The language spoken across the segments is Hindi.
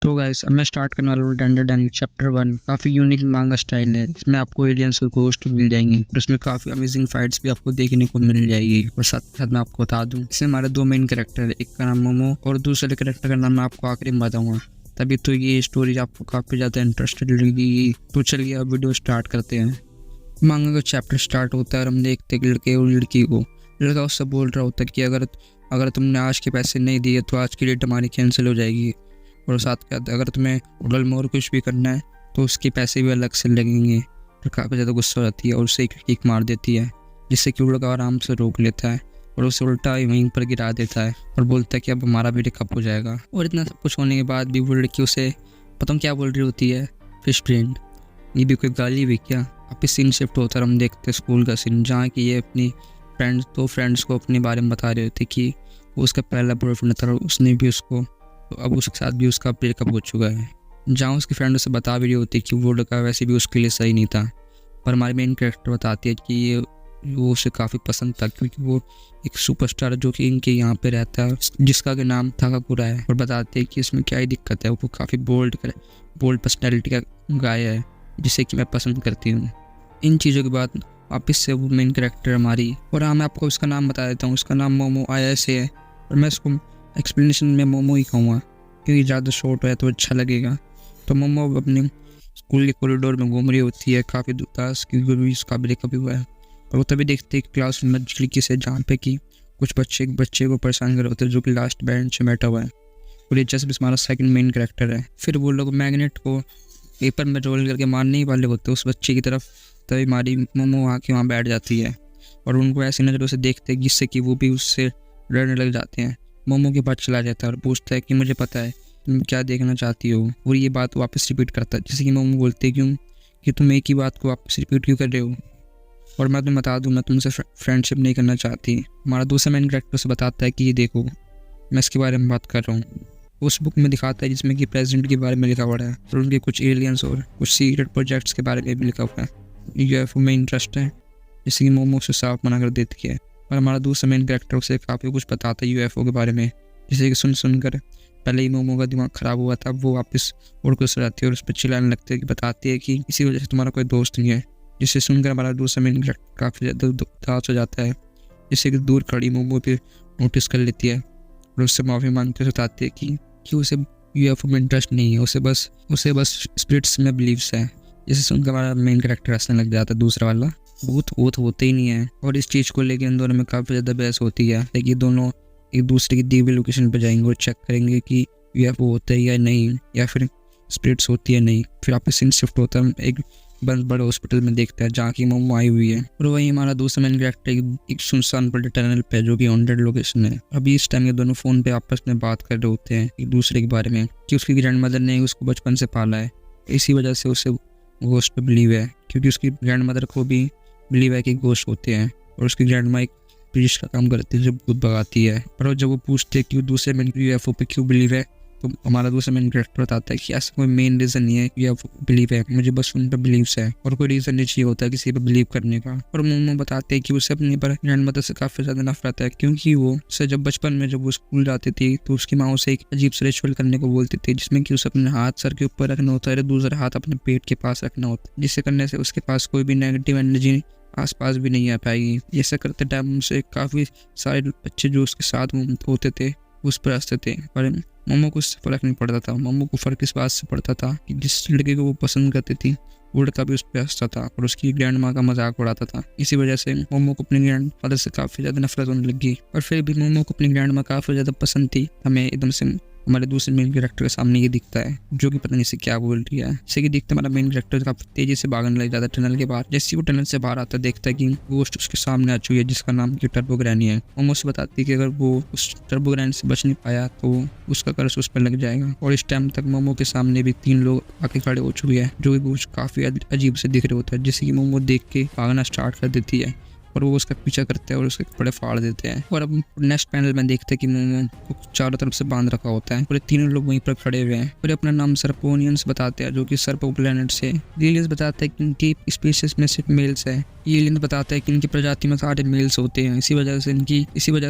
तो गाइस अब मैं स्टार्ट करने वाला हूँ डंडर डैनियल चैप्टर 1। काफ़ी यूनिक मांगा स्टाइल है। इसमें आपको एलियंस और घोस्ट मिल जाएंगे और इसमें काफ़ी अमेजिंग फाइट्स भी आपको देखने को मिल जाएगी। और साथ साथ मैं आपको बता दूँ, इसमें हमारे दो मेन कैरेक्टर है, एक का नाम मोमो और दूसरे कैरेक्टर का नाम मैं आपको आखिरी में बताऊँगा। तभी तो ये स्टोरी आपको काफ़ी ज़्यादा इंटरेस्टेड लगेगी। तो चलिए अब वीडियो स्टार्ट करते हैं। मांगा का चैप्टर स्टार्ट होता है और हम देखते हैं कि लड़के और लड़की को। लड़का उससे बोल रहा होता है कि अगर तुमने आज के पैसे नहीं दिए तो आज की डेट हमारी कैंसिल हो जाएगी। और साथ कहते अगर तुम्हें होटल में और कुछ भी करना है तो उसके पैसे भी अलग से लगेंगे। तो काफ़ी ज़्यादा गुस्सा हो जाती है और उसे एक किक मार देती है, जिससे कि वो लड़का आराम से रोक लेता है और उसे उल्टा वहीं पर गिरा देता है और बोलता है कि अब हमारा भी ब्रेकअप हो जाएगा। और इतना सब कुछ होने के बाद भी वो लड़की उसे पता नहीं क्या बोल रही होती है, फिश ब्रेन। ये भी कोई गाली भी क्या। अब इस सीन शिफ्ट होता है, हम देखते हैं स्कूल का सीन, जहाँ कि ये अपनी फ्रेंड्स को अपने बारे में बता रहे थे कि वो उसका पहला बॉयफ्रेंड था और उसने भी उसको, तो अब उसके साथ भी उसका ब्रेकअप हो चुका है। जहाँ उसकी फ्रेंड उसे बता भी रही होती है कि वो लड़का वैसे भी उसके लिए सही नहीं था, पर हमारी मेन कैरेक्टर बताती है कि वो उसे काफ़ी पसंद था, क्योंकि वो एक सुपरस्टार जो कि इनके यहाँ पे रहता है, जिसका के नाम थाकाकुरा है। और बताते हैं कि इसमें क्या ही दिक्कत है, वो काफ़ी बोल्ड पर्सनैलिटी का गाय है, जिसे कि मैं पसंद करती हूँ। इन चीज़ों के बाद वापस से वो मेन कैरेक्टर हमारी, और हाँ मैं आपको उसका नाम बता देता हूँ, उसका नाम मोमो आया से है और मैं इसको एक्सप्लेनेशन में मोमो ही कहूँगा क्योंकि ज़्यादा शॉर्ट है तो अच्छा लगेगा। तो मोमो अपने स्कूल के कॉरिडोर में घूम रही होती है काफ़ी उदास, क्योंकि उसका ब्रेकअप हुआ है। और वो तभी देखते हैं क्लास में खिड़की से, जहाँ पे कि कुछ बच्चे को परेशान कर रहे होते हैं, जो कि लास्ट बेंच में बैठा हुआ है। और ये जस्ट हमारा सेकंड मेन कैरेक्टर है। फिर वो लोग मैग्नेट को पेपर में रोल करके मारने ही वाले होते हैं उस बच्चे की तरफ, तभी हमारी मोमो आके वहाँ बैठ जाती है और उनको ऐसी नज़रों से देखते हैं जिससे कि वो भी उससे डरने लग जाते हैं। मोमो के पास चला जाता है और पूछता है कि मुझे पता है तुम क्या देखना चाहती हो, और ये बात वापस रिपीट करता है, जैसे कि मोमो बोलते क्यों कि तुम एक ही बात को वापस रिपीट क्यों कर रहे हो, और मैं तुम्हें बता दूं मैं तुमसे फ्रेंडशिप नहीं करना चाहती। हमारा दूसरा मेन कैरेक्टर से बताता है कि ये देखो मैं इसके बारे में बात कर रहा हूँ। उस बुक में दिखाता है जिसमें कि प्रेसिडेंट के बारे में लिखा हुआ है और उनके कुछ एलियंस और कुछ सीक्रेट प्रोजेक्ट्स के बारे में भी लिखा हुआ है। यूएफओ में इंटरेस्ट है, जिससे कि मोमो से साफ मना कर देती है। और हमारा दूसरा मेन कैरेक्टर उसे काफ़ी कुछ बताता है यूएफओ के बारे में, जिसे कि सुनकर पहले ही मोमो का दिमाग ख़राब हुआ था, वो वापस उड़ कर जाती है और उस पर चिल्लाने लगती है कि बताती है कि इसी वजह से तुम्हारा कोई दोस्त नहीं है। जिसे सुनकर हमारा दूसरा मेन कैरेक्टर काफ़ी ज़्यादा उदास हो जाता है, जिससे कि दूर खड़ी मोमो पे नोटिस कर लेती है और उससे माफ़ी मांगते हुए बताती है कि उसे यूएफओ में इंटरेस्ट नहीं है, उसे बस स्पिरिट्स में बिलीव्स है। जिसे सुनकर हमारा मेन कैरेक्टर हंसने लग जाता है, दूसरा वाला। भूत होते ही नहीं है। और इस चीज़ को लेकर इन दोनों में काफ़ी ज़्यादा बहस होती है, लेकिन दोनों एक दूसरे की दी हुई लोकेशन पर जाएंगे और चेक करेंगे कि यूएफओ होता है या नहीं, या फिर स्पिरिट्स होती है नहीं। फिर वापस सीन शिफ्ट होता है, एक बंद बड़े हॉस्पिटल में देखता है जहाँ की मोमो आई हुई है। और वहीं हमारा दूसरा मेन कैरेक्टर एक सुनसान पड़े टनल पे, जो कि हॉन्टेड लोकेशन है। अभी इस टाइम ये दोनों फ़ोन पे आपस में बात कर रहे होते हैं एक दूसरे के बारे में, कि उसकी ग्रैंड मदर ने उसको बचपन से पाला है, इसी वजह से उसे घोस्ट पे बिलीव है, क्योंकि उसकी ग्रैंड मदर को भी बिलीव है कि घोस्ट होते हैं। और उसकी ग्रैंड माँ एक प्रीस्ट का काम करती है जो भूत भगाती है। और जब वो पूछते हैं कि वो दूसरे मेन यूएफओ पे क्यों बिलीव है, तो हमारा दूसरा मेन कैरेक्टर बताता है कि ऐसा कोई मेन रीज़न नहीं है कि बिलीव है, मुझे बस उन पर बिलीव्स है और कोई रीज़न नहीं चाहिए होता किसी पर बिलीव करने का। और मोमो बताते हैं कि उसे अपने पर ग्रैंड मदर से काफ़ी ज़्यादा नफरत है, क्योंकि वो उसे जब बचपन में जब वो स्कूल जाती थी तो उसकी माँ उसे एक अजीब से रिचुअल करने को बोलती थी, जिसमें कि उसे अपने हाथ सर के ऊपर रखना होता है, दूसरा हाथ अपने पेट के पास रखना होता है, जिससे करने से उसके पास कोई भी नेगेटिव एनर्जी आसपास भी नहीं आ पाएगी। ऐसा करते टाइम उसे काफ़ी सारे बच्चे जो उसके साथ होते थे उस पर हंसते थे, पर मोमो को उससे फर्क नहीं पड़ता था। मोमो को फ़र्क इस बात से पड़ता था कि जिस लड़के को वो पसंद करती थी वो लड़का भी उस पर हंसता था और उसकी ग्रैंड माँ का मजाक उड़ाता था। इसी वजह से मोमो को अपने ग्रैंड फादर से काफ़ी ज़्यादा नफरत होने लगी। और फिर भी मोमो को अपनी ग्रैंड माँ काफ़ी ज़्यादा पसंद थी। हमें एकदम से हमारे दूसरे मेन कैरेक्टर के सामने ये दिखता है, जो कि पता नहीं से क्या बोल रही है। इसे कि देखते हमारा मेन कैरेक्टर काफी तेजी से भागने लग जाता है टनल के बाहर। जैसे ही वो टनल से बाहर आता है, देखता है कि गोस्ट उसके सामने आ चुकी है, जिसका नाम की टर्बो ग्रैनी है। मोमो से बताती है कि अगर वो उस टर्बो ग्रैनी से बच नहीं पाया तो उसका कर्ज उस पर लग जाएगा। और इस टाइम तक मोमो के सामने भी 3 लोग आके खड़े हो चुके हैं, जो कि काफी अजीब से दिख रहे होते हैं, जिससे कि मोमो देख के भागना स्टार्ट कर देती है और वो उसका पीछा करते हैं और उसके कपड़े फाड़ देते हैं। और अब नेक्स्ट पैनल में देखते हैं कि मोमो को चारों तरफ से बांध रखा होता है। पूरे 3 लोग वहीं पर खड़े हुए हैं और अपना नाम सर्पोनियंस बताते हैं, जो कि सर्पो प्लेनेट से। लिलियस बताता है कि उनकी स्पीशीज में सिर्फ मेल्स है ये एलियन बताता है कि इनकी प्रजाति में सारे मेल्स होते हैं, इसी वजह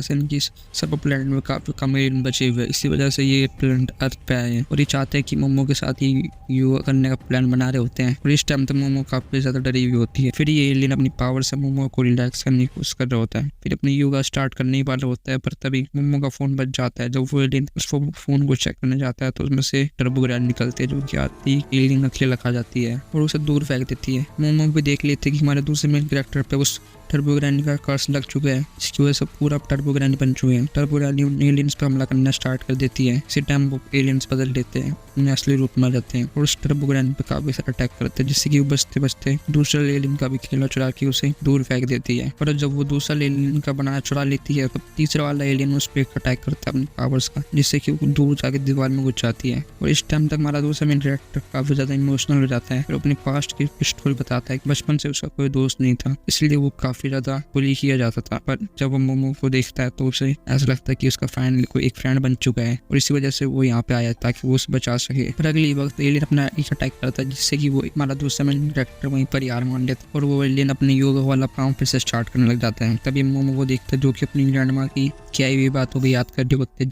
से इनकी सब प्लेनेट में काफी कम एलियन बचे हुए हैं। इसी वजह से ये प्लेनेट अर्थ पे आए हैं और ये चाहते हैं कि मोमो के साथ ही योगा करने का प्लान बना रहे होते हैं। और इस टाइम तक मोमो काफी ज्यादा डरी हुई होती है। फिर ये एलियन अपनी पावर से मोमो को रिलैक्स करने की कोशिश कर रहा होता है, फिर अपनी योगा स्टार्ट करने वाला होता है। पर तभी मोमो का फोन बज जाता है। जब वो एलियन उस फोन को चेक करने जाता है तो उसमें से टर्बोग्राइड निकलते हैं, जो कि आती एलियन अकेले खा जाती है और उसे दूर फेंक देती है। मोमो भी देख लेते हैं कि हमारे दूसरे मेन कैरेक्टर पे उस टर्बोग्राइड का कर्स लग चुका है, जिसकी वजह से पूरा टर्बोग्राइड बन चुके हैं। टर्बोग्राइड एलियंस पे हमला करना स्टार्ट कर देती है। इसी टाइम वो एलियंस बदल लेते हैं, उन्हें असली रूप में आ जाते हैं और उस टर्बोग्राइड पे काफी सारा अटैक करते हैं, जिससे कि वो बचते बचते दूसरे एलियन का भी खेला चुरा के उसे दूर फेंक देती है। और जब वो दूसरा एलियन का बनाया चुरा लेती है तो तीसरा वाला एलियन उस पर अटैक करता है अपनी पावर्स का, जिससे कि वो दूर जाके दीवार में घुस जाती है। और इस टाइम तक हमारा दूसरा मेन कैरेक्टर काफी ज्यादा इमोशनल हो जाता है और अपनी पास्ट की स्टोरी बताता है कि बचपन से उसका कोई दोस्त नहीं था, इसलिए वो काफी ज्यादा बुली किया जाता था। पर जब वो मोमो को देखता है तो उसे ऐसा लगता है कि उसका फाइनली कोई एक फ्रेंड बन चुका है और इसी वजह से वो यहाँ पे आया ताकि वो उसे बचा सके। पर अगली वक्त एलियन अपना एक अटैक करता है, जिससे कि वो हमारा दूसरा मेन कैरेक्टर वहीं पर यार मान लेता है और वो एलियन अपने योगा वाला काम फिर से स्टार्ट करने लग जाता है। तभी मोमो को देखता है, जो कि अपनी ग्रैंड माँ की क्या हुई बातों को याद करते वक्त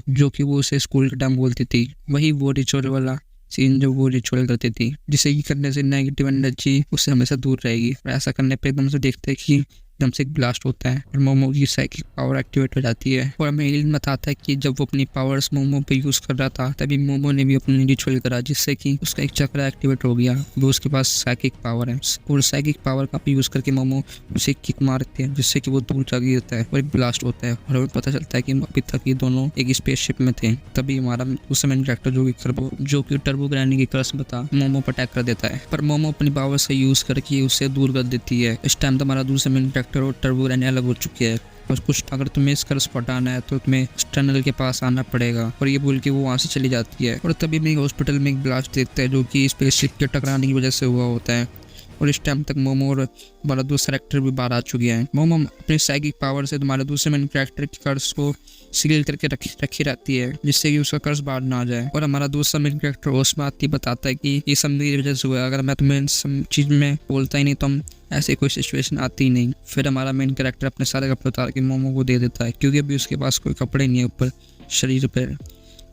जो कि वो उसे स्कूल के टाइम बोलती थी, वही वो रिचुअल वाला सीन जो वो रिचुअल करती थी, जिसे कि करने से नेगेटिव एनर्जी उससे हमेशा दूर रहेगी। और ऐसा करने पे एकदम से देखते हैं कि एकदम से एक ब्लास्ट होता है और मोमो की साइकिक पावर एक्टिवेट हो जाती है। और हमें एलियन बताता है कि जब वो अपनी पावर्स मोमो पे यूज कर रहा था तभी मोमो ने भी अपनी रिचुअल करा, जिससे कि उसका एक चक्र एक्टिवेट हो गया। वो उसके पास साइकिक पावर है और साइकिक पावर का यूज करके मोमो उसे किक मारते हैं, जिससे कि वो दूर जा गिरता है और एक ब्लास्ट होता है। और हमें पता चलता है कि अभी तक ये दोनों एक स्पेसशिप में थे। तभी हमारा उस मेन कैरेक्टर जो कि टर्बोग्राइड की कर्स बता मोमो पर अटैक कर देता है, पर मोमो अपनी पावर से यूज करके उसे दूर कर देती है। इस टाइम तो हमारा दूसरा मेन कैरेक्टर और टर्बोग्राइड अलग हो चुके हैं और कुछ अगर तुम्हें इस कर्स को हटाना है तो तुम्हें इस टनल के पास आना पड़ेगा। और ये बोल के वो वहाँ से चली जाती है। और तभी मैं हॉस्पिटल में एक ब्लास्ट देखता है, जो कि स्पेसशिप के टकराने की वजह से हुआ होता है। और इस टाइम तक मोमो और हमारा दूसरा कैरेक्टर भी बाहर आ चुके हैं। मोमो अपने साइकिक पावर से हमारे दूसरे मेन कैरेक्टर की कर्स को सील करके रखी रहती है, जिससे कि उसका कर्ज बाहर ना आ जाए। और हमारा दूसरा मेन कैरेक्टर उस बात ही बताता है कि ये सब मेरी वजह से हुआ, अगर मैं तुम्हें इन सब चीज में बोलता ही नहीं तो हम ऐसे कोई सिचुएशन आती ही नहीं। फिर हमारा मेन कैरेक्टर अपने सारे कपड़े उतार के मोमो को दे देता है, क्योंकि अभी उसके पास कोई कपड़े नहीं है ऊपर शरीर पर।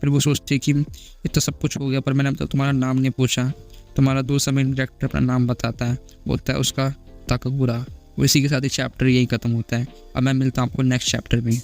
फिर वो सोचती है कि ये तो सब कुछ हो गया, पर मैंने तो तुम्हारा नाम नहीं पूछा। तुम्हारा दूसरा मेन कैरेक्टर अपना नाम बताता है, बोलता है उसका ताकगुरा। इसी के साथ ही चैप्टर यही खत्म होता है। अब मैं मिलता हूँ आपको नेक्स्ट चैप्टर में।